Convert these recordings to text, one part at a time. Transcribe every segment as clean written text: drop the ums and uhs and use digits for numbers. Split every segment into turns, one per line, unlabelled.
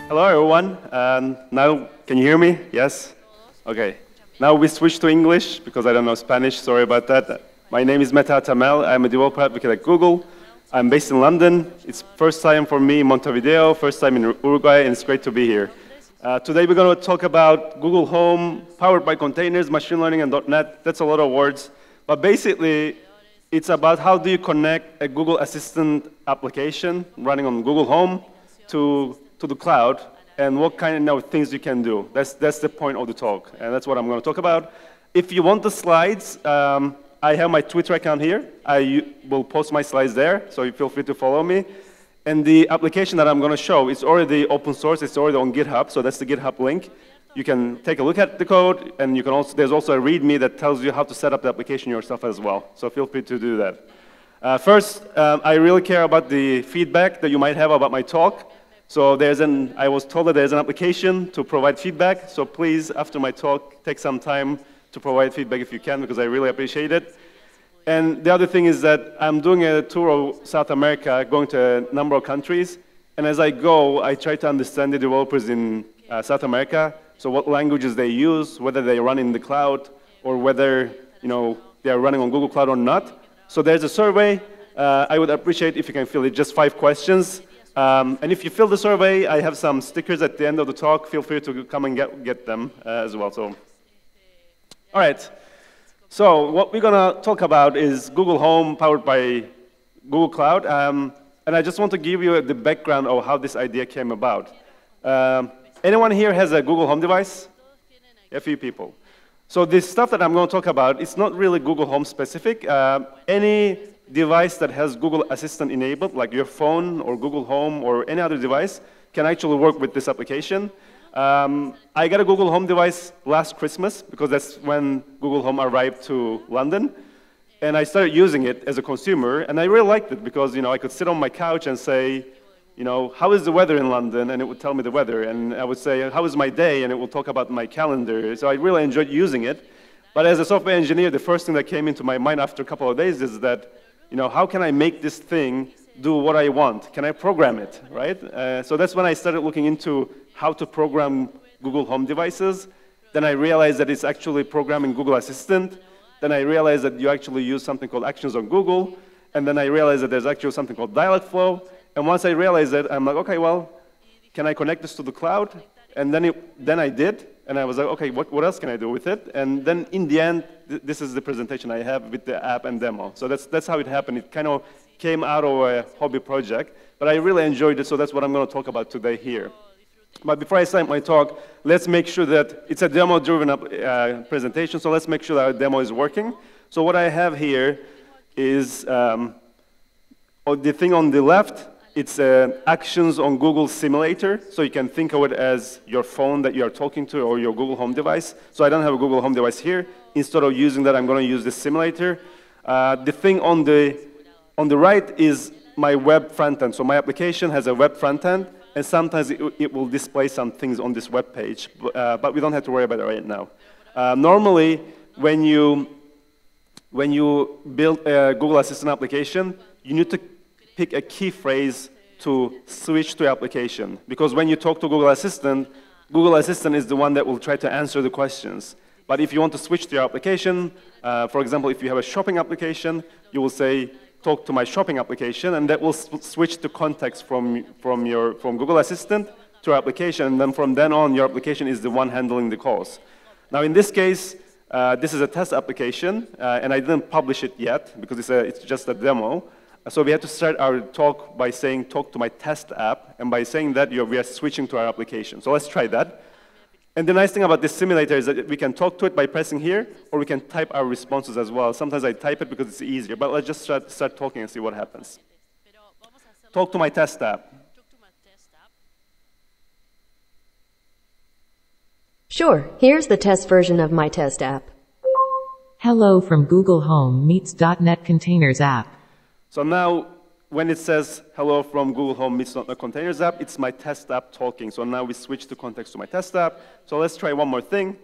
Hello, everyone. Now, can you hear me? Yes? Okay. Now we switch to English because I don't know Spanish. Sorry about that. My name is Mete Atamel. I'm a developer advocate at Google. I'm based in London. It's first time for me in Montevideo, first time in Uruguay, and it's great to be here. Today we're going to talk about Google Home, powered by containers, machine learning, and .NET. That's a lot of words. But basically, it's about how do you connect a Google Assistant application running on Google Home to the cloud, and what kind of things you can do. That's the point of the talk, and that's what I'm going to talk about. If you want the slides, I have my Twitter account here. I will post my slides there, so you feel free to follow me. And the application that I'm going to show is already open source. It's already on GitHub, so that's the GitHub link. You can take a look at the code, and you can also, there's also a README that tells you how to set up the application yourself as well. So feel free to do that. First, I really care about the feedback that you might have about my talk. So I was told that there's an application to provide feedback. So please, after my talk, take some time to provide feedback if you can, because I really appreciate it. And the other thing is that I'm doing a tour of South America, going to a number of countries. And as I go, I try to understand the developers in South America. So what languages they use, whether they run in the cloud, or whether they are running on Google Cloud or not. So there's a survey. I would appreciate if you can fill it, just 5 questions. And if you fill the survey, I have some stickers at the end of the talk. Feel free to come and get them as well. So, all right. So what we're going to talk about is Google Home powered by Google Cloud. And I just want to give you the background of how this idea came about. Anyone here has a Google Home device? A few people. So this stuff that I'm going to talk about, it's not really Google Home specific. Any device that has Google Assistant enabled, like your phone or Google Home or any other device, can actually work with this application. I got a Google Home device last Christmas because that's when Google Home arrived to London. And I started using it as a consumer, and I really liked it because I could sit on my couch and say, how is the weather in London? And it would tell me the weather. And I would say, how is my day? And it will talk about my calendar. So I really enjoyed using it. But as a software engineer, the first thing that came into my mind after a couple of days is that, how can I make this thing do what I want? Can I program it, right? So that's when I started looking into how to program Google Home devices. Then I realized that it's actually programming Google Assistant. Then I realized that you actually use something called Actions on Google. And then I realized that there's actually something called Dialogflow. And once I realized that, I'm like, okay, well, can I connect this to the cloud? And then I did. And I was like, okay, what else can I do with it? And then in the end, this is the presentation I have with the app and demo. So that's how it happened. It kind of came out of a hobby project. But I really enjoyed it, so that's what I'm going to talk about today here. But before I start my talk, let's make sure that it's a demo-driven presentation, so let's make sure that our demo is working. So what I have here is the thing on the left. It's Actions on Google Simulator, so you can think of it as your phone that you are talking to or your Google Home device. So I don't have a Google Home device here. Instead of using that, I'm going to use the simulator. The thing on the right is my web front end. So my application has a web front end, and sometimes it will display some things on this web page, but we don't have to worry about it right now. Normally, when you build a Google Assistant application, you need to pick a key phrase to switch to application. Because when you talk to Google Assistant is the one that will try to answer the questions. But if you want to switch to your application, for example, if you have a shopping application, you will say, talk to my shopping application, and that will switch to context from Google Assistant to your application, and then from then on, your application is the one handling the calls. Now, in this case, this is a test application, and I didn't publish it yet because it's just a demo. So we have to start our talk by saying, talk to my test app, and by saying that, we are switching to our application. So let's try that. And the nice thing about this simulator is that we can talk to it by pressing here, or we can type our responses as well. Sometimes I type it because it's easier, but let's just start talking and see what happens. Talk to my test app.
Sure, here's the test version of my test app.
Hello from Google Home meets .NET Containers app.
So now, when it says hello from Google Home meets .NET Containers app, it's my test app talking. So now we switch the context to my test app. So let's try one more thing.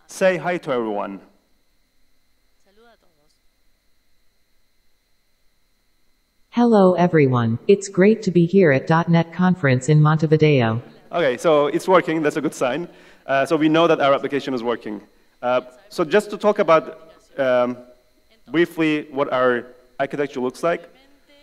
Say hi to everyone.
Hello everyone. It's great to be here at .NET conference in Montevideo.
Okay, so it's working. That's a good sign. So we know that our application is working. So just to talk about briefly what our architecture looks like.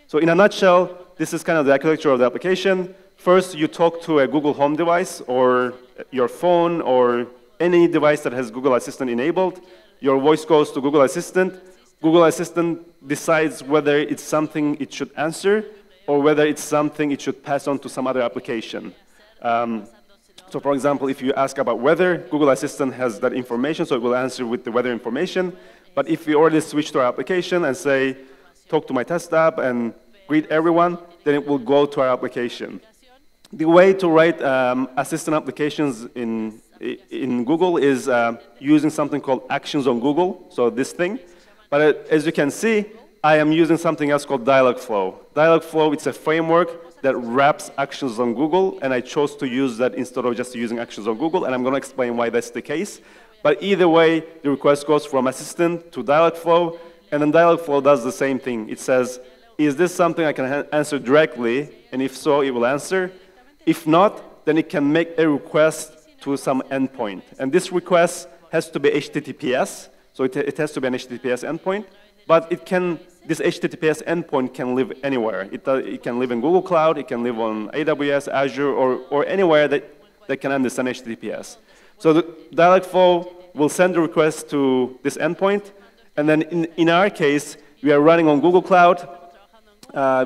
So in a nutshell, this is kind of the architecture of the application. First, you talk to a Google Home device or your phone or any device that has Google Assistant enabled. Your voice goes to Google Assistant. Google Assistant decides whether it's something it should answer or whether it's something it should pass on to some other application. So for example, if you ask about weather, Google Assistant has that information, so it will answer with the weather information. But if we already switch to our application and say, talk to my test app and greet everyone, then it will go to our application. The way to write assistant applications in Google is using something called Actions on Google, so this thing. But as you can see, I am using something else called Dialogflow. Dialogflow, it's a framework that wraps Actions on Google, and I chose to use that instead of just using Actions on Google, and I'm going to explain why that's the case. But either way, the request goes from Assistant to Dialogflow, and then Dialogflow does the same thing. It says, is this something I can answer directly? And if so, it will answer. If not, then it can make a request to some endpoint. And this request has to be HTTPS, so it has to be an HTTPS endpoint. But this HTTPS endpoint can live anywhere. It can live in Google Cloud, it can live on AWS, Azure, or anywhere that can understand HTTPS. So the Dialogflow will send the request to this endpoint, and then in our case, we are running on Google Cloud.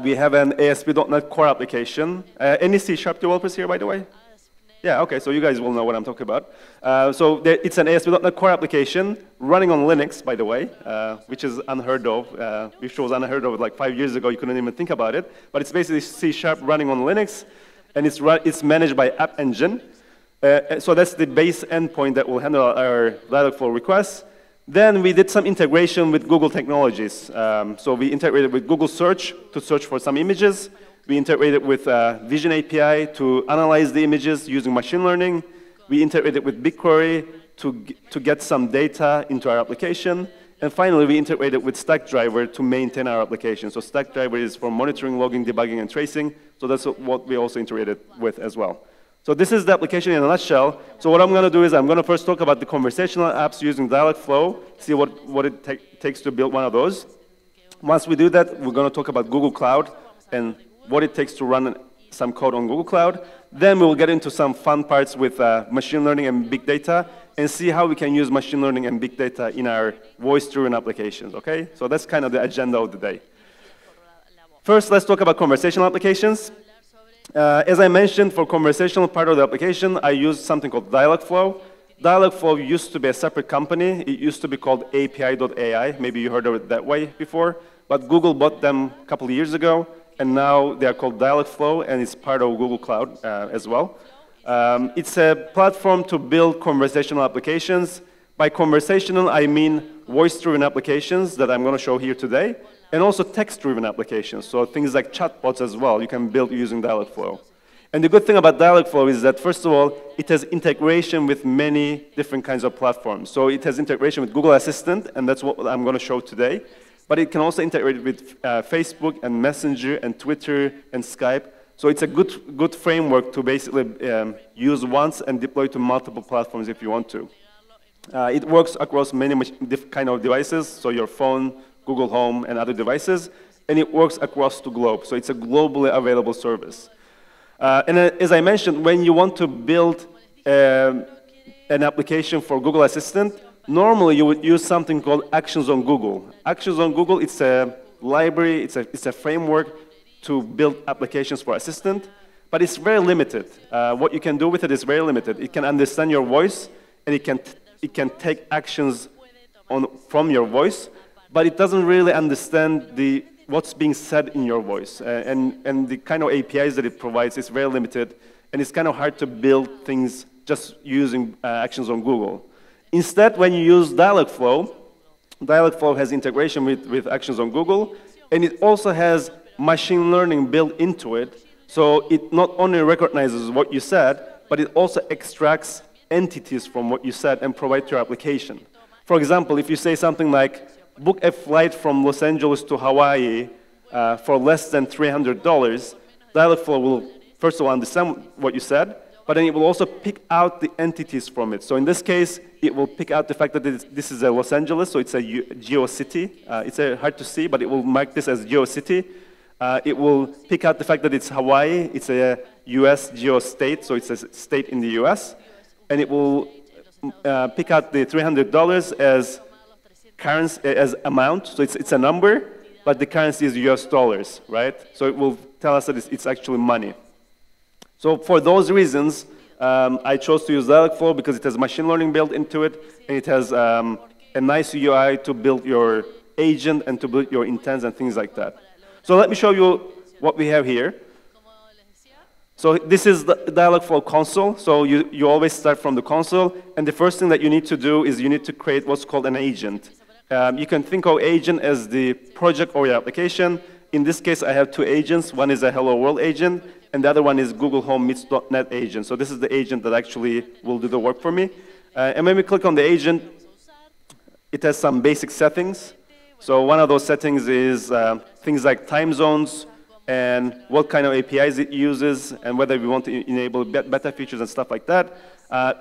We have an ASP.NET Core application. Any C# developers here, by the way? Yeah, okay, so you guys will know what I'm talking about. So it's an ASP.NET Core application running on Linux, by the way, which is unheard of. Which was unheard of like 5 years ago. You couldn't even think about it. But it's basically C# running on Linux, and it's managed by App Engine. So that's the base endpoint that will handle our Dialogflow requests. Then we did some integration with Google technologies. So we integrated with Google Search to search for some images. We integrated with Vision API to analyze the images using machine learning. We integrated with BigQuery to get some data into our application. And finally, we integrated with Stackdriver to maintain our application. So Stackdriver is for monitoring, logging, debugging, and tracing. So that's what we also integrated with as well. So this is the application in a nutshell. So what I'm going to do is I'm going to first talk about the conversational apps using Dialogflow, see what it takes to build one of those. Once we do that, we're going to talk about Google Cloud and what it takes to run some code on Google Cloud. Then we'll get into some fun parts with machine learning and big data and see how we can use machine learning and big data in our voice-driven applications, okay? So that's kind of the agenda of the day. First, let's talk about conversational applications. As I mentioned, for conversational part of the application, I used something called Dialogflow. Dialogflow used to be a separate company. It used to be called API.ai. Maybe you heard of it that way before. But Google bought them a couple of years ago, and now they are called Dialogflow, and it's part of Google Cloud as well. It's a platform to build conversational applications. By conversational, I mean voice-driven applications that I'm going to show here today, and also text-driven applications, so things like chatbots as well, you can build using Dialogflow. And the good thing about Dialogflow is that, first of all, it has integration with many different kinds of platforms. So it has integration with Google Assistant, and that's what I'm going to show today. But it can also integrate with Facebook and Messenger and Twitter and Skype. So it's a good framework to basically use once and deploy to multiple platforms if you want to. It works across many different kind of devices, so your phone, Google Home, and other devices, and it works across the globe. So it's a globally available service. And as I mentioned, when you want to build an application for Google Assistant, normally you would use something called Actions on Google. Actions on Google, it's a library, it's a framework to build applications for Assistant, but it's very limited. What you can do with it is very limited. It can understand your voice, and it can take actions from your voice, but it doesn't really understand what's being said in your voice. And the kind of APIs that it provides is very limited, and it's kind of hard to build things just using Actions on Google. Instead, when you use Dialogflow, Dialogflow has integration with Actions on Google, and it also has machine learning built into it. So it not only recognizes what you said, but it also extracts entities from what you said and provides your application. For example, if you say something like, book a flight from Los Angeles to Hawaii, for less than $300, Dialogflow will, first of all, understand what you said, but then it will also pick out the entities from it. So in this case, it will pick out the fact that this is a Los Angeles, so it's a GeoCity. It's hard to see, but it will mark this as GeoCity. It will pick out the fact that it's Hawaii. It's a US geostate, so it's a state in the US. And it will pick out the $300 as currency, as amount. So it's a number, but the currency is US dollars, right? So it will tell us that it's actually money. So for those reasons, I chose to use Dialogflow because it has machine learning built into it, and it has a nice UI to build your agent and to build your intents and things like that. So let me show you what we have here. So this is the Dialogflow console. So you always start from the console, and the first thing that you need to do is you need to create what's called an agent. You can think of agent as the project or your application. In this case, I have two agents. One is a Hello World agent, and the other one is Google Home Meets.NET agent. So this is the agent that actually will do the work for me. And when we click on the agent, it has some basic settings. So one of those settings is things like time zones and what kind of APIs it uses and whether we want to enable beta features and stuff like that.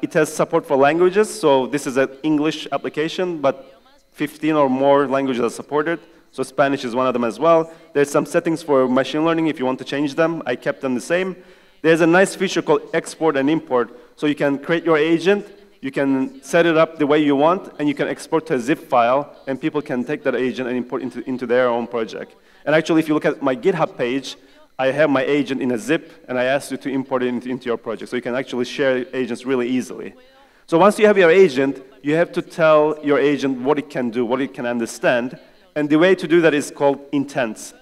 It has support for languages. So this is an English application, but 15 or more languages are supported. So Spanish is one of them as well. There's some settings for machine learning if you want to change them. I kept them the same. There's a nice feature called export and import. So you can create your agent, you can set it up the way you want, and you can export to a zip file, and people can take that agent and import into their own project. And actually, if you look at my GitHub page, I have my agent in a zip, and I asked you to import it into your project. So you can actually share agents really easily. So once you have your agent, you have to tell your agent what it can do, what it can understand. And the way to do that is called intents.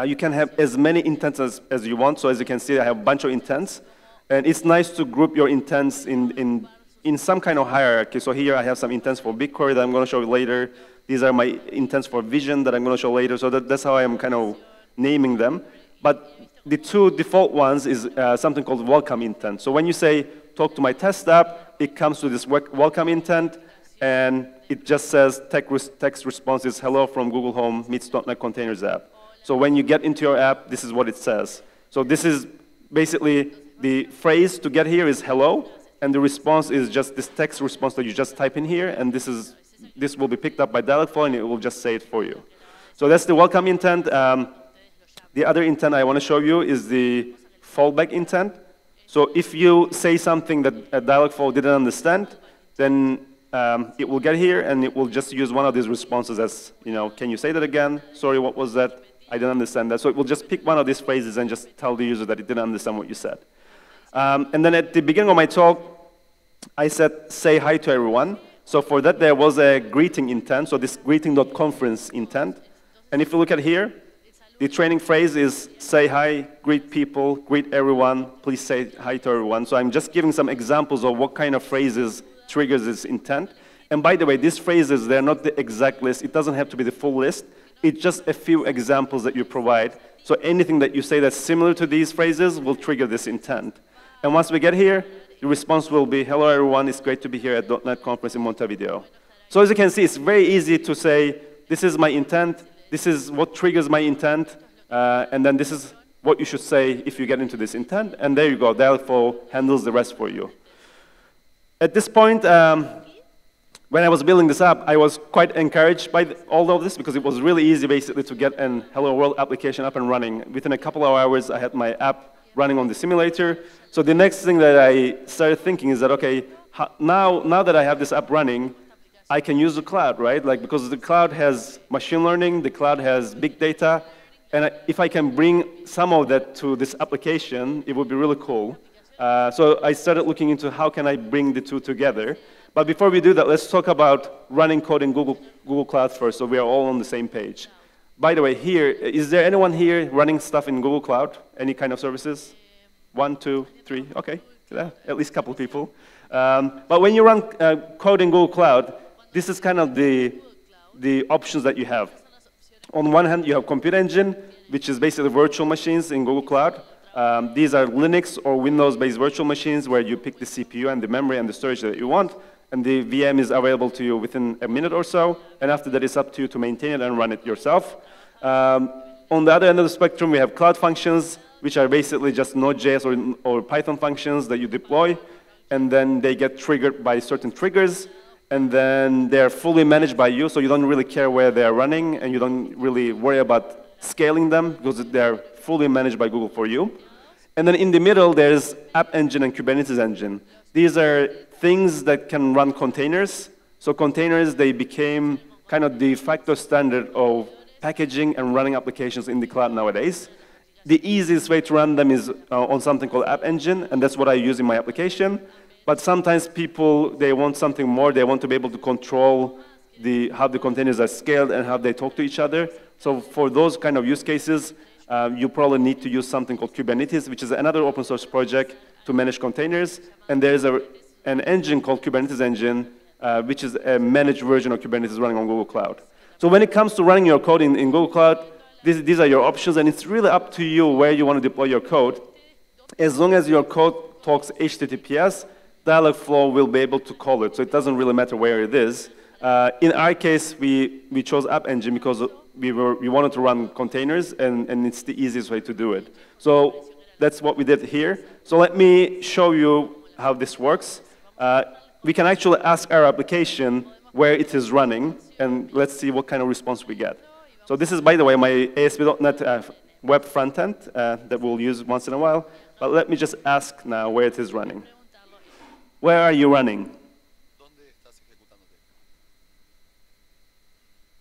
You can have as many intents as you want. So as you can see, I have a bunch of intents. And it's nice to group your intents in some kind of hierarchy. So here I have some intents for BigQuery that I'm going to show you later. These are my intents for Vision that I'm going to show later. So that's how I'm kind of naming them. But the two default ones is something called welcome intent. So when you say, talk to my test app, it comes to this welcome intent. And it just says text response is hello from Google Home Meets.NET Containers app. So when you get into your app, this is what it says. So this is basically the phrase to get here is hello, and the response is just this text response that you just type in here, and this will be picked up by Dialogflow, and it will just say it for you. So that's the welcome intent. The other intent I want to show you is the fallback intent. So if you say something that Dialogflow didn't understand, then it will get here, and it will just use one of these responses as, can you say that again? Sorry, what was that? I didn't understand that. So it will just pick one of these phrases and just tell the user that it didn't understand what you said. And then at the beginning of my talk, I said, say hi to everyone. So for that, there was a greeting intent, so this greeting.conference intent. And if you look at here, the training phrase is say hi, greet people, greet everyone, please say hi to everyone. So I'm just giving some examples of what kind of phrases triggers this intent. And by the way, these phrases, they're not the exact list. It doesn't have to be the full list. It's just a few examples that you provide. So anything that you say that's similar to these phrases will trigger this intent. And once we get here, the response will be, hello everyone, it's great to be here at .NET Conference in Montevideo. So as you can see, it's very easy to say, this is my intent, this is what triggers my intent, and then this is what you should say if you get into this intent. And there you go, Dialogflow handles the rest for you. At this point, when I was building this app, I was quite encouraged by all of this because it was really easy basically to get an Hello World application up and running. Within a couple of hours, I had my app running on the simulator. So the next thing that I started thinking is that, okay, now that I have this app running, I can use the cloud, right? Like, because the cloud has machine learning, the cloud has big data, and if I can bring some of that to this application, it would be really cool. So I started looking into how can I bring the two together. But before we do that, let's talk about running code in Google Cloud first, so we are all on the same page. By the way, here, is there anyone here running stuff in Google Cloud? Any kind of services? 1, 2, 3, okay, yeah, at least a couple of people. But when you run code in Google Cloud, this is kind of the options that you have. On one hand, you have Compute Engine, which is basically virtual machines in Google Cloud. These are Linux or Windows-based virtual machines where you pick the CPU and the memory and the storage that you want, and the VM is available to you within a minute or so, and after that, it's up to you to maintain it and run it yourself. On the other end of the spectrum, we have cloud functions, which are basically just Node.js or Python functions that you deploy, and then they get triggered by certain triggers, and then they're fully managed by you, so you don't really care where they're running, and you don't really worry about scaling them, because they're fully managed by Google for you. And then in the middle, there's App Engine and Kubernetes Engine. These are things that can run containers. So containers, they became kind of the de facto standard of packaging and running applications in the cloud nowadays. The easiest way to run them is on something called App Engine, and that's what I use in my application. But sometimes people, they want something more. They want to be able to control how the containers are scaled and how they talk to each other. So for those kind of use cases, you probably need to use something called Kubernetes, which is another open source project to manage containers. And there's an engine called Kubernetes Engine, which is a managed version of Kubernetes running on Google Cloud. So when it comes to running your code in Google Cloud, these are your options, and it's really up to you where you want to deploy your code. As long as your code talks HTTPS, Dialogflow will be able to call it, so it doesn't really matter where it is. In our case, we chose App Engine because we wanted to run containers, and it's the easiest way to do it. So that's what we did here. So let me show you how this works. We can actually ask our application where it is running, and let's see what kind of response we get. So this is, by the way, my ASP.NET web frontend that we'll use once in a while. But let me just ask now where it is running. Where are you running?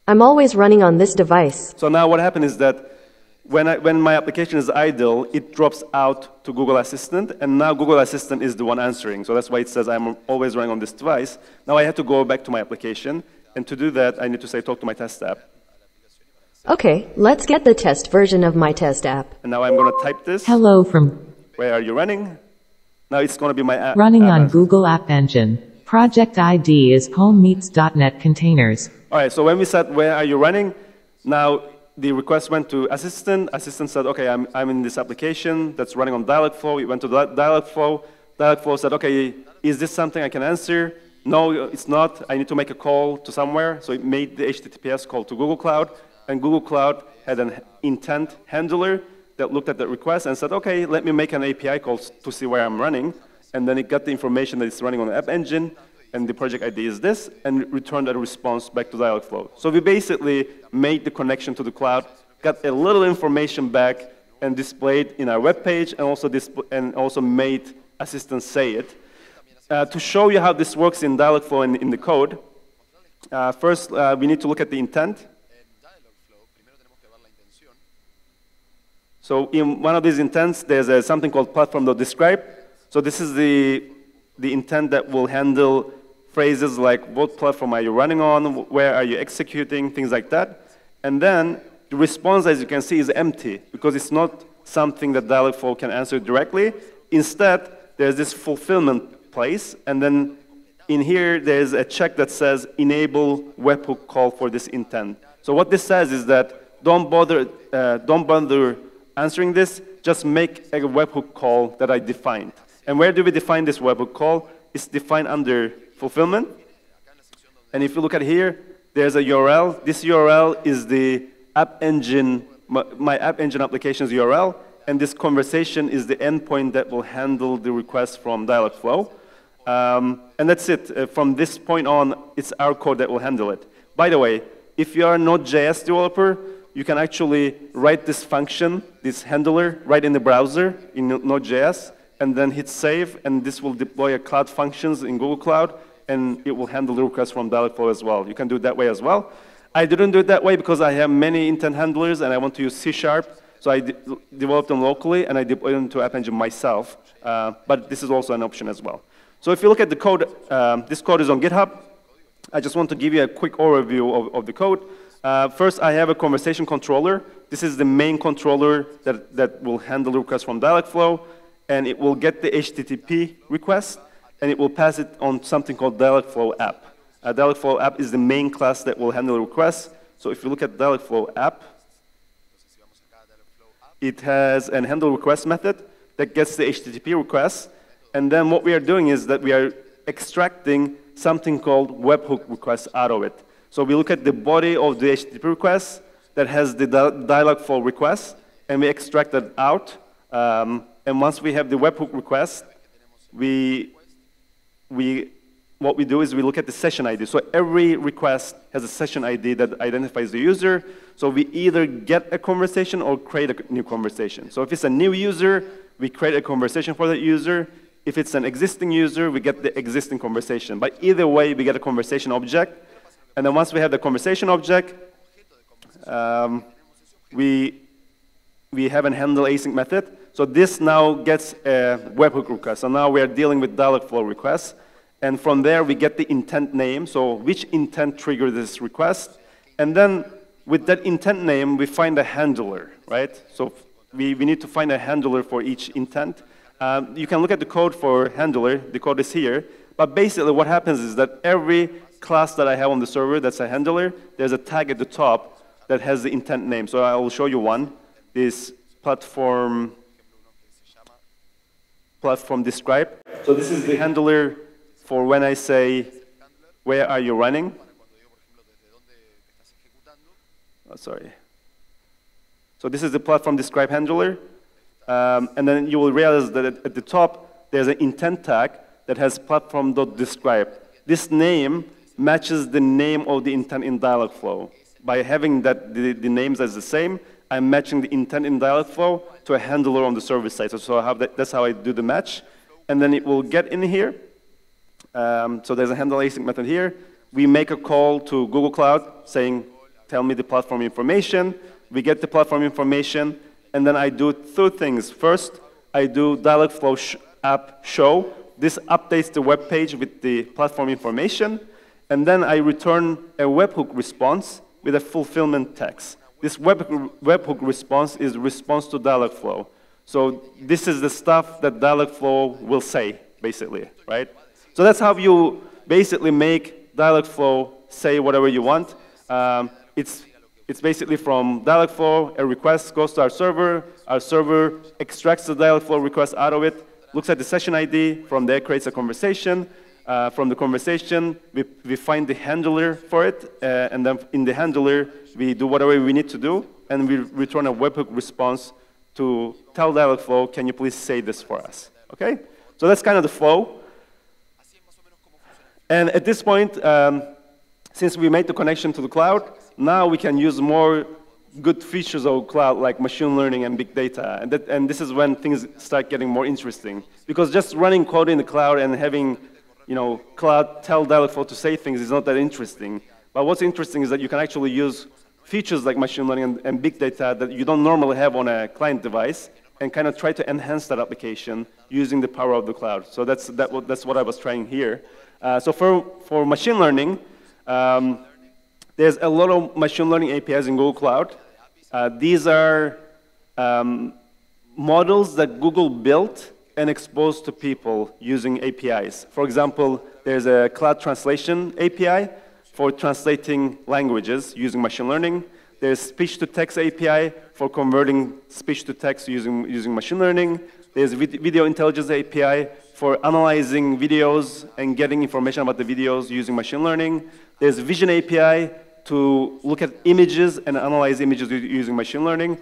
I'm always running on this device.
So now what happened is that when my application is idle, it drops out to Google Assistant, and now Google Assistant is the one answering. So that's why it says I'm always running on this device. Now I have to go back to my application, and to do that, I need to say talk to my test app.
Okay, let's get the test version of my test app.
And now I'm going to type this.
Hello from
Where are you running? Now it's going to be my app.
running on Google App Engine. Project ID is homemeets.net containers.
All right, so when we said, where are you running? Now the request went to Assistant. Assistant said, okay, I'm in this application that's running on Dialogflow. It went to Dialogflow. Dialogflow said, okay, is this something I can answer? No, it's not. I need to make a call to somewhere. So it made the HTTPS call to Google Cloud. And Google Cloud had an intent handler that looked at the request and said, okay, let me make an API call to see where I'm running. And then it got the information that it's running on the App Engine, and the project ID is this, and returned a response back to Dialogflow. So we basically made the connection to the cloud, got a little information back, and displayed in our web page, and also made Assistant say it. To show you how this works in Dialogflow and in the code, first we need to look at the intent. So in one of these intents, there's something called platform.describe. So this is the intent that will handle phrases like what platform are you running on, where are you executing, things like that. And then the response, as you can see, is empty because it's not something that Dialogflow can answer directly. Instead, there's this fulfillment place, and then in here there's a check that says enable webhook call for this intent. So what this says is that don't bother answering this, just make a webhook call that I defined. And where do we define this webhook call? It's defined under fulfillment. And if you look at here, there's a URL. This URL is the App Engine, my App Engine application's URL. And this conversation is the endpoint that will handle the request from Dialogflow. And that's it. From this point on, it's our code that will handle it. By the way, if you are a Node.js developer, you can actually write this function, this handler, right in the browser in Node.js, and then hit save, and this will deploy a cloud functions in Google Cloud, and it will handle the request from Dialogflow as well. You can do it that way as well. I didn't do it that way because I have many intent handlers, and I want to use C#, so I developed them locally, and I deployed them to App Engine myself. But this is also an option as well. So if you look at the code, this code is on GitHub. I just want to give you a quick overview of the code. First, I have a conversation controller. This is the main controller that will handle the request from Dialogflow, and it will get the HTTP request, and it will pass it on something called Dialogflow app. Dialogflow app is the main class that will handle the request. So if you look at Dialogflow app, it has an handle request method that gets the HTTP request, and then what we are doing is that we are extracting something called webhook request out of it. So we look at the body of the HTTP request, that has the Dialogflow request, and we extract that out. And once we have the webhook request, what we do is we look at the session ID. So every request has a session ID that identifies the user. So we either get a conversation or create a new conversation. So if it's a new user, we create a conversation for that user. If it's an existing user, we get the existing conversation. But either way, we get a conversation object. And then once we have the conversation object, we have an handle async method. So this now gets a webhook request. So now we are dealing with Dialogflow requests. And from there, we get the intent name. So which intent triggered this request? And then with that intent name, we find a handler, right? So we need to find a handler for each intent. You can look at the code for handler. The code is here. But basically, what happens is that every class that I have on the server that's a handler, there's a tag at the top that has the intent name. So I will show you one. This platform describe. So this is the handler for when I say, where are you running? Oh, sorry. So this is the platform describe handler. And then you will realize that at the top, there's an intent tag that has platform.describe. This name matches the name of the intent in Dialogflow. By having that the names as the same, I'm matching the intent in Dialogflow to a handler on the server side. So that's how I do the match. And then it will get in here. So there's a handle async method here. We make a call to Google Cloud saying, tell me the platform information. We get the platform information. And then I do two things. First, I do Dialogflow app show. This updates the web page with the platform information. And then I return a webhook response with a fulfillment text. This webhook response is response to Dialogflow. So this is the stuff that Dialogflow will say, basically, right? So that's how you basically make Dialogflow say whatever you want. It's basically from Dialogflow, a request goes to our server extracts the Dialogflow request out of it, looks at the session ID, from there creates a conversation. From the conversation, we find the handler for it, and then in the handler, we do whatever we need to do, and we return a webhook response to tell Dialogflow, can you please say this for us, okay? So that's kind of the flow. And at this point, since we made the connection to the cloud, now we can use more good features of cloud, like machine learning and big data. And this is when things start getting more interesting. Because just running code in the cloud and having cloud tell Dialogflow to say things is not that interesting. But what's interesting is that you can actually use features like machine learning and big data that you don't normally have on a client device and kind of try to enhance that application using the power of the cloud. So that's what I was trying here. So for machine learning, there's a lot of machine learning APIs in Google Cloud. These are models that Google built and exposed to people using APIs. For example, there's a cloud translation API for translating languages using machine learning. There's speech-to-text API for converting speech-to-text using machine learning. There's video intelligence API for analyzing videos and getting information about the videos using machine learning. There's vision API to look at images and analyze images using machine learning.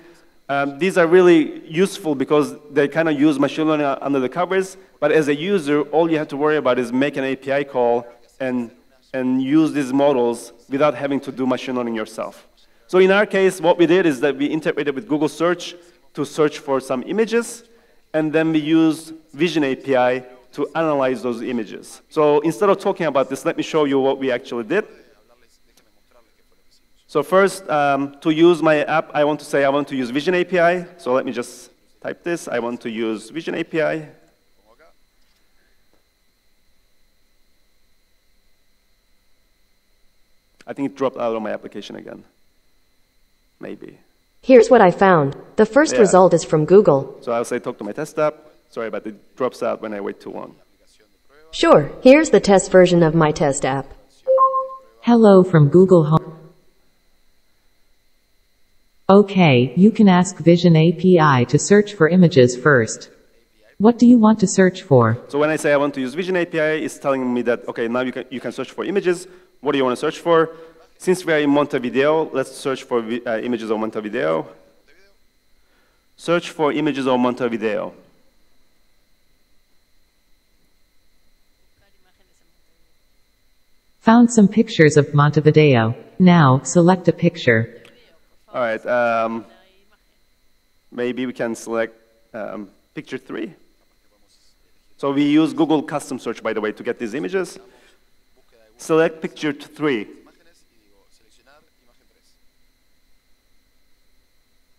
These are really useful because they kind of use machine learning under the covers, but as a user, all you have to worry about is make an API call and use these models without having to do machine learning yourself. So in our case, what we did is that we integrated with Google Search to search for some images, and then we used Vision API to analyze those images. So instead of talking about this, let me show you what we actually did. So first, to use my app, I want to say I want to use Vision API. So let me just type this. I want to use Vision API. I think it dropped out of my application again. Maybe.
Here's what I found. The first result is from Google.
So I'll say talk to my test app. Sorry, but it drops out when I wait too long.
Sure. Here's the test version of my test app.
Hello from Google Home. Okay, you can ask Vision API to search for images first. What do you want to search for?
So when I say I want to use Vision API, it's telling me that, okay, now you can search for images. What do you want to search for? Since we are in Montevideo, let's search for images of Montevideo. Search for images of Montevideo.
Found some pictures of Montevideo. Now, select a picture.
All right, maybe we can select picture 3. So we use Google Custom Search, by the way, to get these images. Select picture 3.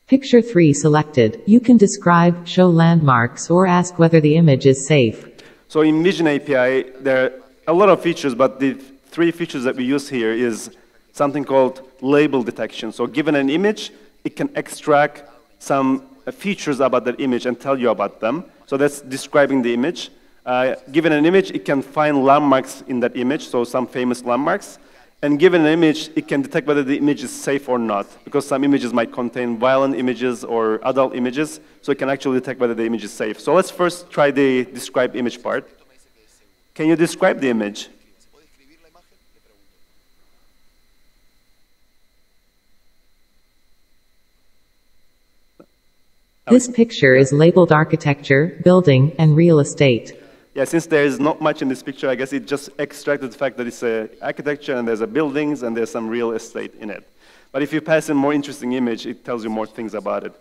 Picture 3 selected. You can describe, show landmarks, or ask whether the image is safe.
So in Vision API, there are a lot of features, but the 3 features that we use here is something called label detection. So given an image, it can extract some features about that image and tell you about them. So that's describing the image. Given an image, it can find landmarks in that image, so some famous landmarks. And given an image, it can detect whether the image is safe or not, because some images might contain violent images or adult images, so it can actually detect whether the image is safe. So let's first try the describe image part. Can you describe the image?
This picture is labeled architecture, building, and real estate.
Yeah, since there is not much in this picture, I guess it just extracted the fact that it's an architecture and there's a buildings and there's some real estate in it. But if you pass in more interesting image, it tells you more things about it.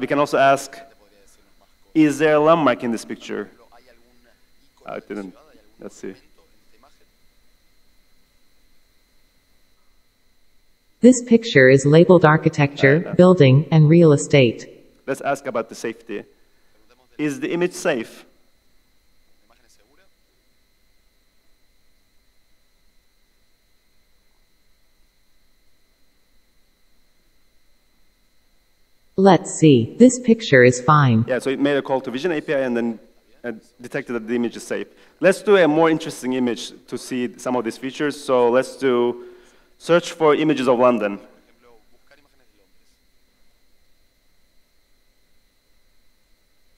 We can also ask, is there a landmark in this picture? It didn't. Let's see.
This picture is labeled architecture, building, and real estate.
Let's ask about the safety. Is the image safe?
Let's see. This picture is fine.
Yeah, so it made a call to Vision API and then detected that the image is safe. Let's do a more interesting image to see some of these features. So let's do search for images of London.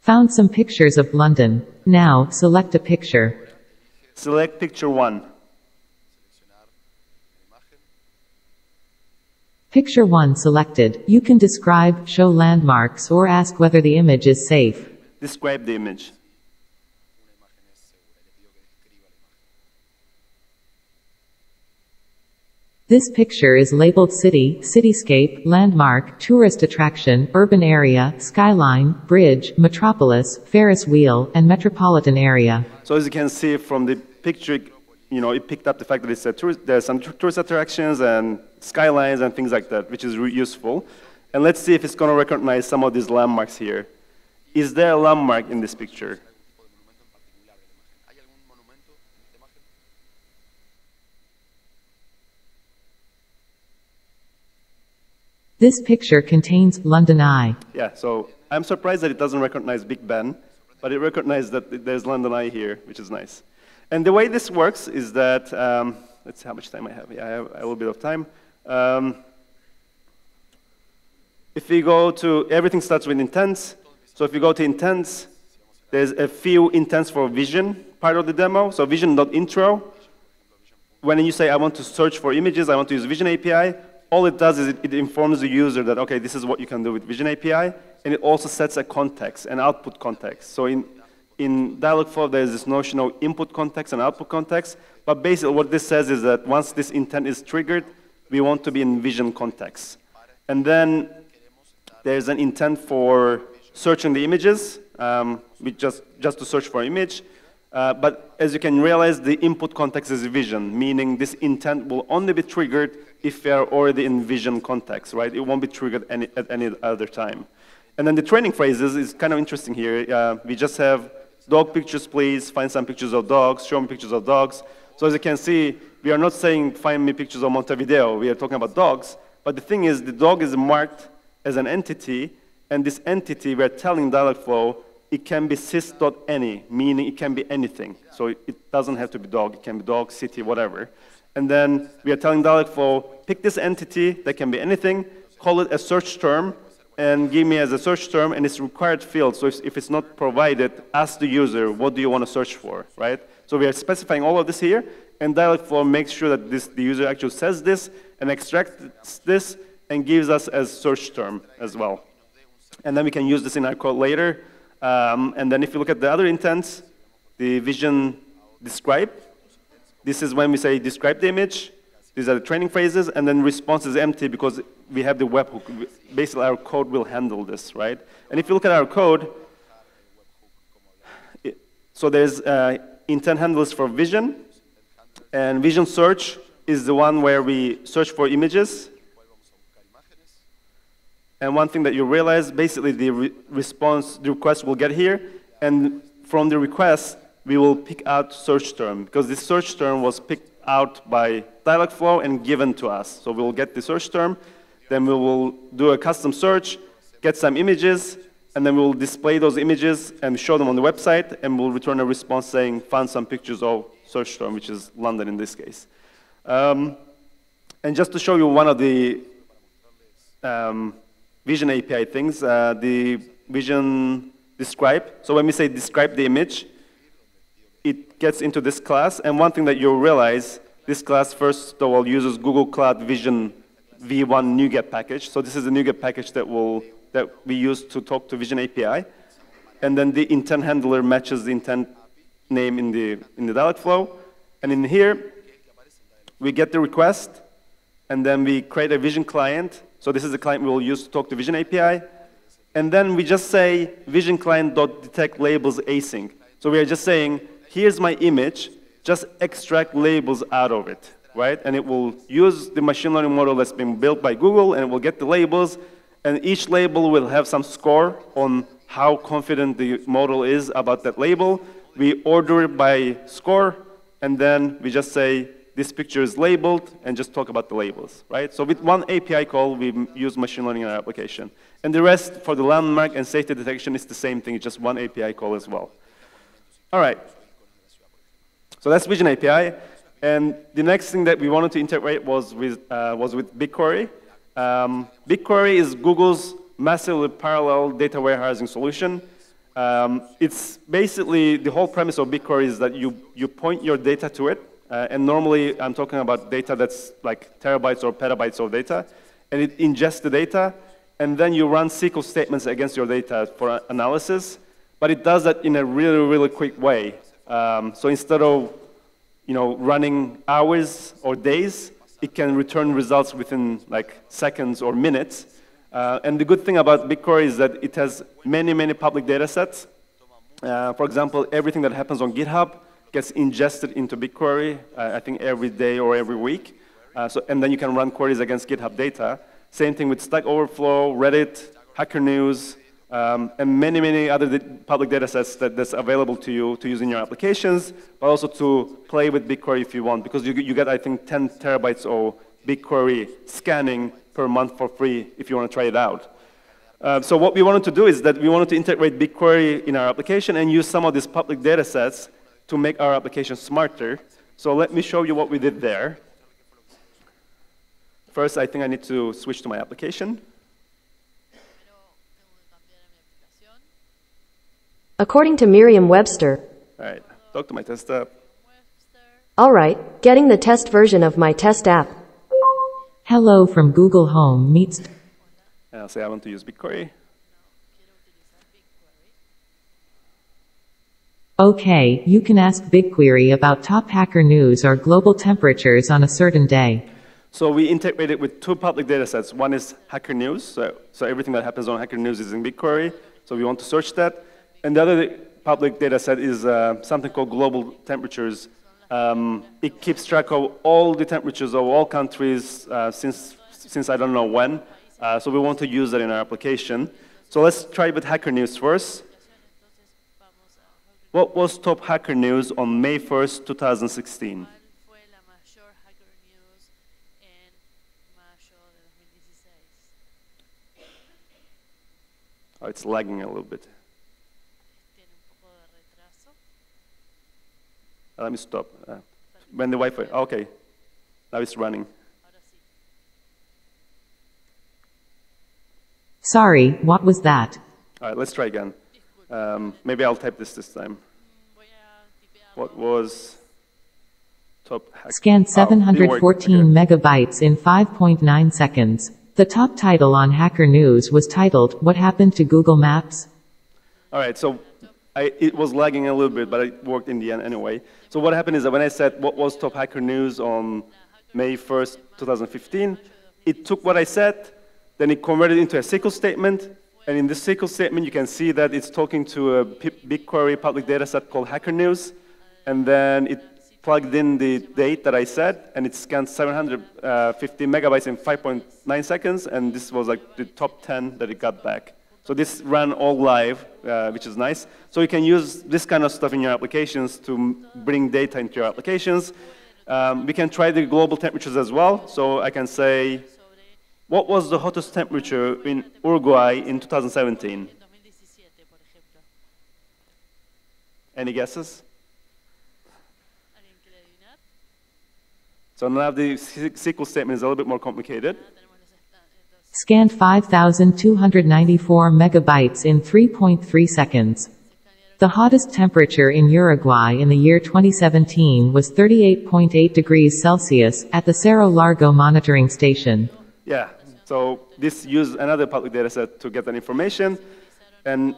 Found some pictures of London. Now, select a picture.
Select picture 1.
Picture 1 selected. You can describe, show landmarks, or ask whether the image is safe.
Describe the image.
This picture is labeled city, cityscape, landmark, tourist attraction, urban area, skyline, bridge, metropolis, Ferris wheel, and metropolitan area.
So as you can see from the picture, it picked up the fact that it's a there's some tourist attractions and skylines and things like that, which is useful. And let's see if it's going to recognize some of these landmarks here. Is there a landmark in this picture?
This picture contains London Eye.
Yeah, so I'm surprised that it doesn't recognize Big Ben, but it recognized that there's London Eye here, which is nice. And the way this works is that, let's see how much time I have. Yeah, I have a little bit of time. If we go to, everything starts with intents. So if you go to intents, there's a few intents for vision part of the demo. So vision.intro. When you say, I want to search for images, I want to use Vision API, all it does is it informs the user that, okay, this is what you can do with Vision API, and it also sets a context, an output context. So in Dialogflow, there's this notion of input context and output context, but basically what this says is that once this intent is triggered, we want to be in Vision context. And then there's an intent for searching the images, just to search for an image. But as you can realize, the input context is Vision, meaning this intent will only be triggered if we are already in Vision context, right? It won't be triggered at any other time. And then the training phrases is kind of interesting here. We just have dog pictures, please, find some pictures of dogs, show me pictures of dogs. So as you can see, we are not saying find me pictures of Montevideo. We are talking about dogs. But the thing is, the dog is marked as an entity, and this entity, we're telling Dialogflow, it can be sys.any, meaning it can be anything. So it doesn't have to be dog. It can be dog, city, whatever. And then we are telling Dialogflow, pick this entity, that can be anything, call it a search term, and give me as a search term, and it's required field. So if it's not provided, ask the user, what do you want to search for, right? So we are specifying all of this here, and Dialogflow makes sure that the user actually says this, and extracts this and gives us as search term as well. And then we can use this in our code later. And then if you look at the other intents, the vision describe, this is when we say describe the image. These are the training phrases, and then response is empty because we have the webhook. Basically, our code will handle this, right? And if you look at our code, so there's intent handlers for vision, and vision search is the one where we search for images. And one thing that you realize, basically the response, the request will get here, and from the request, we will pick out search term, because this search term was picked out by Dialogflow and given to us. So we'll get the search term, then we will do a custom search, get some images, and then we will display those images and show them on the website, and we'll return a response saying, found some pictures of search term, which is London in this case. And just to show you one of the Vision API things, the Vision describe. So when we say describe the image, it gets into this class. And one thing that you'll realize, this class first of all uses Google Cloud Vision v1 NuGet package. So this is the NuGet package that we use to talk to Vision API. And then the intent handler matches the intent name in the Dialogflow. And in here, we get the request, and then we create a Vision client. So this is the client we will use to talk to Vision API. And then we just say Vision client.detect labels async. So we are just saying, here's my image, just extract labels out of it, right? And it will use the machine learning model that's been built by Google, and it will get the labels, and each label will have some score on how confident the model is about that label. We order it by score, and then we just say, this picture is labeled, and just talk about the labels, right? So with one API call, we use machine learning in our application. And the rest, for the landmark and safety detection, is the same thing, it's just one API call as well. All right. So that's Vision API. And the next thing that we wanted to integrate was with BigQuery. BigQuery is Google's massively parallel data warehousing solution. It's basically, the whole premise of BigQuery is that you point your data to it. And normally, I'm talking about data that's like terabytes or petabytes of data. And it ingests the data, and then you run SQL statements against your data for analysis. But it does that in a really, really quick way. So instead of running hours or days, it can return results within like seconds or minutes. And the good thing about BigQuery is that it has many, many public data sets. For example, everything that happens on GitHub gets ingested into BigQuery, I think every day or every week. And then you can run queries against GitHub data. Same thing with Stack Overflow, Reddit, Hacker News, and many, many other public data sets that's available to you to use in your applications, but also to play with BigQuery if you want, because you get, I think, 10 terabytes of BigQuery scanning per month for free if you want to try it out. So what we wanted to do is that we wanted to integrate BigQuery in our application and use some of these public data sets to make our application smarter. So let me show you what we did there. First, I think I need to switch to my application.
According to Merriam-Webster.
All right, talk to my test app.
All right, getting the test version of my test app.
Hello from Google Home meets.
And I'll say I want to use BigQuery.
Okay, you can ask BigQuery about top hacker news or global temperatures on a certain day.
So we integrated with two public data sets. One is Hacker News, so everything that happens on Hacker News is in BigQuery, so we want to search that. And the other public data set is something called global temperatures. It keeps track of all the temperatures of all countries since I don't know when. So we want to use that in our application. So let's try with Hacker News first. What was top hacker news on May 1st, 2016? Oh, it's lagging a little bit. Let me stop. When the Wi-Fi, okay. Now it's running.
Sorry, what was that?
All right, let's try again. Maybe I'll type this time. What was top hack.
Scanned
Oh, didn't work.
714
Okay.
megabytes in 5.9 seconds. The top title on Hacker News was titled, What Happened to Google Maps?
All right, so it was lagging a little bit, but it worked in the end anyway. So what happened is that when I said what was top hacker news on May 1st, 2015, it took what I said, then it converted into a SQL statement, and in this SQL statement you can see that it's talking to a BigQuery public data set called Hacker News, and then it plugged in the date that I said, and it scanned 750 megabytes in 5.9 seconds, and this was like the top 10 that it got back. So this ran all live, which is nice. So you can use this kind of stuff in your applications to bring data into your applications. We can try the global temperatures as well. So I can say, what was the hottest temperature in Uruguay in 2017? Any guesses? So now the SQL statement is a little bit more complicated.
Scanned 5,294 megabytes in 3.3 seconds. The hottest temperature in Uruguay in the year 2017 was 38.8 degrees Celsius at the Cerro Largo monitoring station.
Yeah, so this used another public data set to get that information. And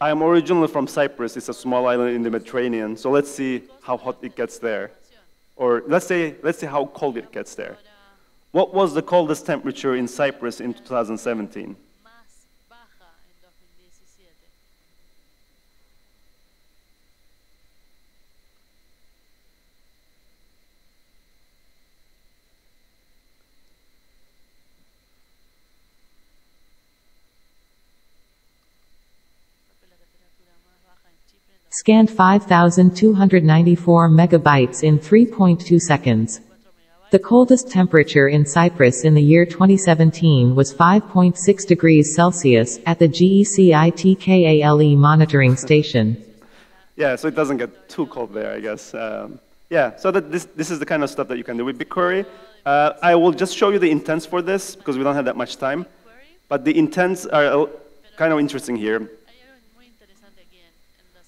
I'm originally from Cyprus. It's a small island in the Mediterranean. So let's see how hot it gets there. Or let's say how cold it gets there. What was the coldest temperature in Cyprus in 2017?
Scanned 5,294 megabytes in 3.2 seconds. The coldest temperature in Cyprus in the year 2017 was 5.6 degrees Celsius at the GECITKALE monitoring station.
Yeah, so it doesn't get too cold there, I guess. Yeah, so that this is the kind of stuff that you can do with BigQuery. I will just show you the intents for this because we don't have that much time. But the intents are kind of interesting here.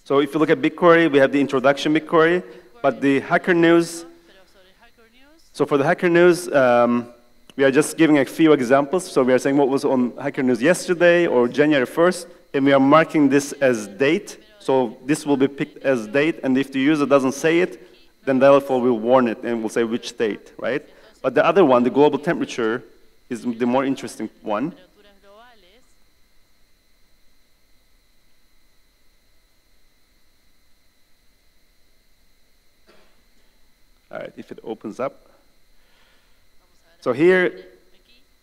So if you look at BigQuery, we have the introduction BigQuery, but the Hacker News. So for the Hacker News, we are just giving a few examples. So we are saying what was on Hacker News yesterday or January 1st, and we are marking this as date. So this will be picked as date, and if the user doesn't say it, then Dialogflow will warn it and will say which date, right? But the other one, the global temperature, is the more interesting one. All right, if it opens up. So here,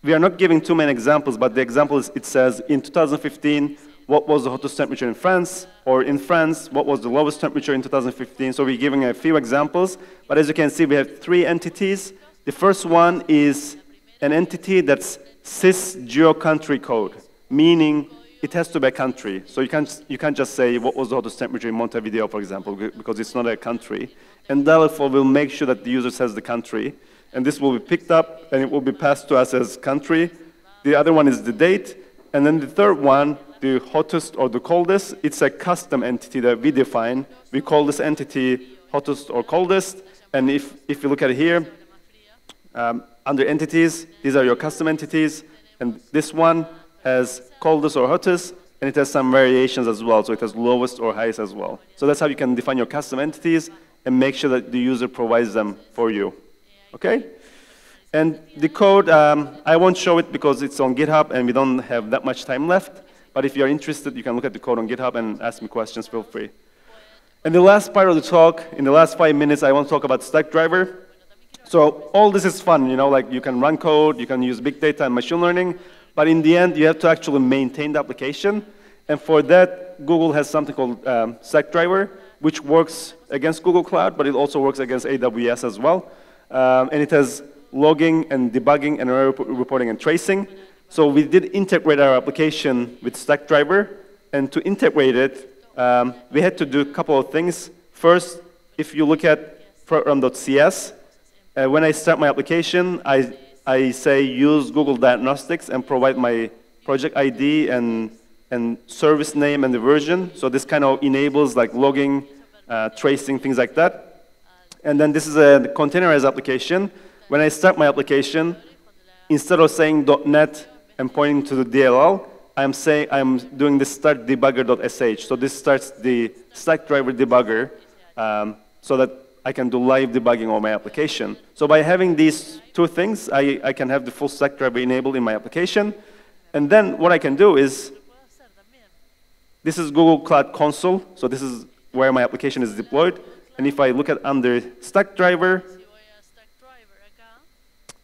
we are not giving too many examples, but the example is, it says, in 2015, what was the hottest temperature in France? Or in France, what was the lowest temperature in 2015? So we're giving a few examples, but as you can see, we have 3 entities. The first one is an entity that's sys geo-country code, meaning it has to be a country. So you can't just say what was the hottest temperature in Montevideo, for example, because it's not a country. And Dialogflow will make sure that the user says the country. And this will be picked up, and it will be passed to us as country. The other one is the date. And then the third one, the hottest or the coldest, it's a custom entity that we define. We call this entity hottest or coldest. And if you look at it here, under entities, these are your custom entities. And this one has coldest or hottest, and it has some variations as well. So it has lowest or highest as well. So that's how you can define your custom entities and make sure that the user provides them for you. Okay? And the code, I won't show it because it's on GitHub and we don't have that much time left. But if you're interested, you can look at the code on GitHub and ask me questions, feel free. And the last part of the talk, in the last 5 minutes, I want to talk about Stackdriver. So all this is fun, you know, like you can run code, you can use big data and machine learning, but in the end, you have to actually maintain the application. And for that, Google has something called Stackdriver, which works against Google Cloud, but it also works against AWS as well. And it has logging and debugging and error reporting and tracing. So we did integrate our application with Stackdriver, and to integrate it, we had to do a couple of things. First, if you look at program.cs, when I start my application, I say use Google Diagnostics and provide my project ID and service name and the version. So this kind of enables like logging, tracing, things like that. And then this is a containerized application. When I start my application, instead of saying .NET and pointing to the DLL, I'm doing this start debugger.sh. So this starts the Stackdriver debugger so that I can do live debugging on my application. So by having these two things, I can have the full Stackdriver enabled in my application. And then what I can do is, this is Google Cloud Console. So this is where my application is deployed. And if I look at under Stackdriver,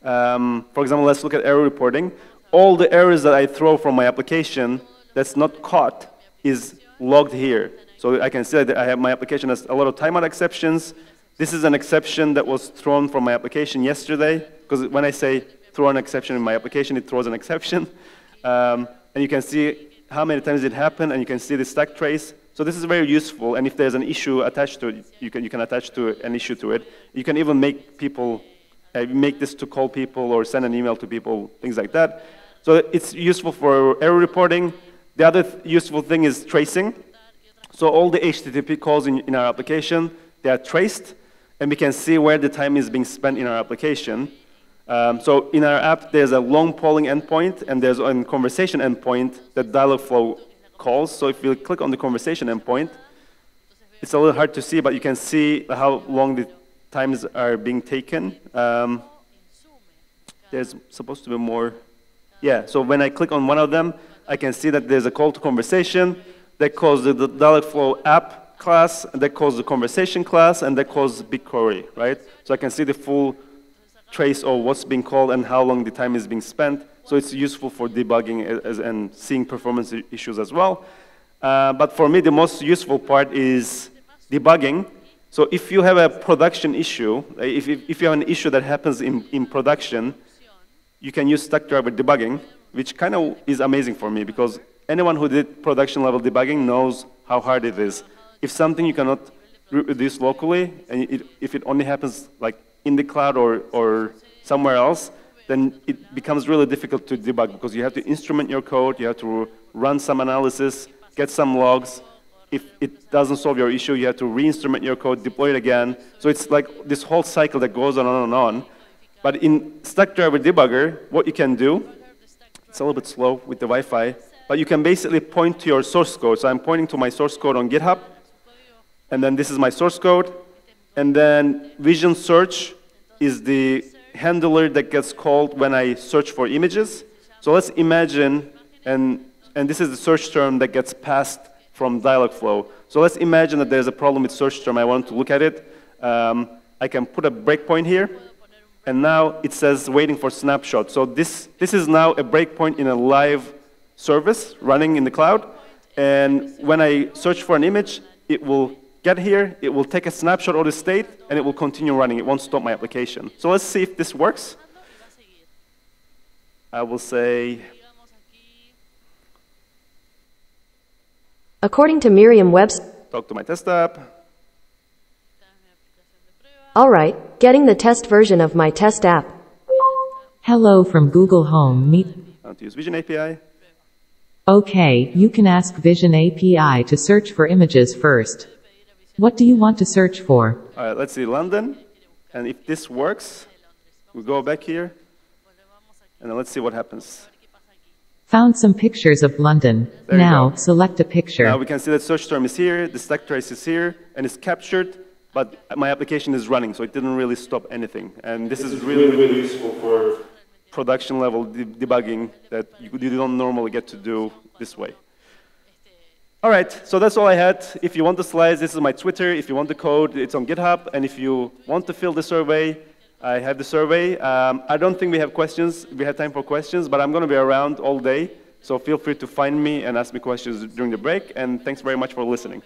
for example, let's look at error reporting. All the errors that I throw from my application that's not caught is logged here. So I can see that I have my application has a lot of timeout exceptions. This is an exception that was thrown from my application yesterday, because when I say throw an exception in my application, it throws an exception. And you can see how many times it happened, and you can see the stack trace. So this is very useful, and if there's an issue attached to it, you can attach an issue to it. You can even make people, make this to call people or send an email to people, things like that. So it's useful for error reporting. The other useful thing is tracing. So all the HTTP calls in our application, they are traced, and we can see where the time is being spent in our application. So in our app, there's a long polling endpoint, and there's a conversation endpoint that Dialogflow calls. So if you click on the conversation endpoint, it's a little hard to see, but you can see how long the times are being taken. There's supposed to be more. Yeah, so when I click on one of them, I can see that there's a call to conversation that calls the Dialogflow app class, that calls the conversation class, and that calls BigQuery, right? So I can see the full trace of what's being called and how long the time is being spent. So it's useful for debugging and seeing performance issues as well. But for me, the most useful part is debugging. So if you have a production issue, if you have an issue that happens in production, you can use Stackdriver debugging, which kind of is amazing for me, because anyone who did production level debugging knows how hard it is. If something you cannot reproduce locally, and if it only happens like in the cloud or somewhere else, then it becomes really difficult to debug, because you have to instrument your code, you have to run some analysis, get some logs. If it doesn't solve your issue, you have to re-instrument your code, deploy it again. So it's like this whole cycle that goes on and on. But in Stackdriver debugger, what you can do, it's a little bit slow with the Wi-Fi, but you can basically point to your source code. So I'm pointing to my source code on GitHub, and then this is my source code, and then Vision Search is the handler that gets called when I search for images. So let's imagine, and this is the search term that gets passed from Dialogflow. So let's imagine that there's a problem with search term. I want to look at it. I can put a breakpoint here, and now it says waiting for snapshot. So this is now a breakpoint in a live service running in the cloud. And when I search for an image, it will get here, it will take a snapshot of the state, and it will continue running. It won't stop my application. So let's see if this works. I will say,
According to Merriam-Webster,
talk to my test app.
all right, getting the test version of my test app.
Hello from Google Home. Meet.
I want to use Vision API.
Okay, you can ask Vision API to search for images first. What do you want to search for?
All right, let's see London. And if this works, we go back here, and then let's see what happens.
Found some pictures of London.
There you
Now,
go.
select a picture.
Now we can see that search term is here, the stack trace is here, and it's captured, but my application is running, so it didn't really stop anything. And this is really, really useful for production level debugging that you don't normally get to do this way. All right, so that's all I had. If you want the slides, this is my Twitter. If you want the code, it's on GitHub. And if you want to fill the survey, I have the survey. I don't think we have questions. We have time for questions, but I'm going to be around all day. So feel free to find me and ask me questions during the break. And thanks very much for listening.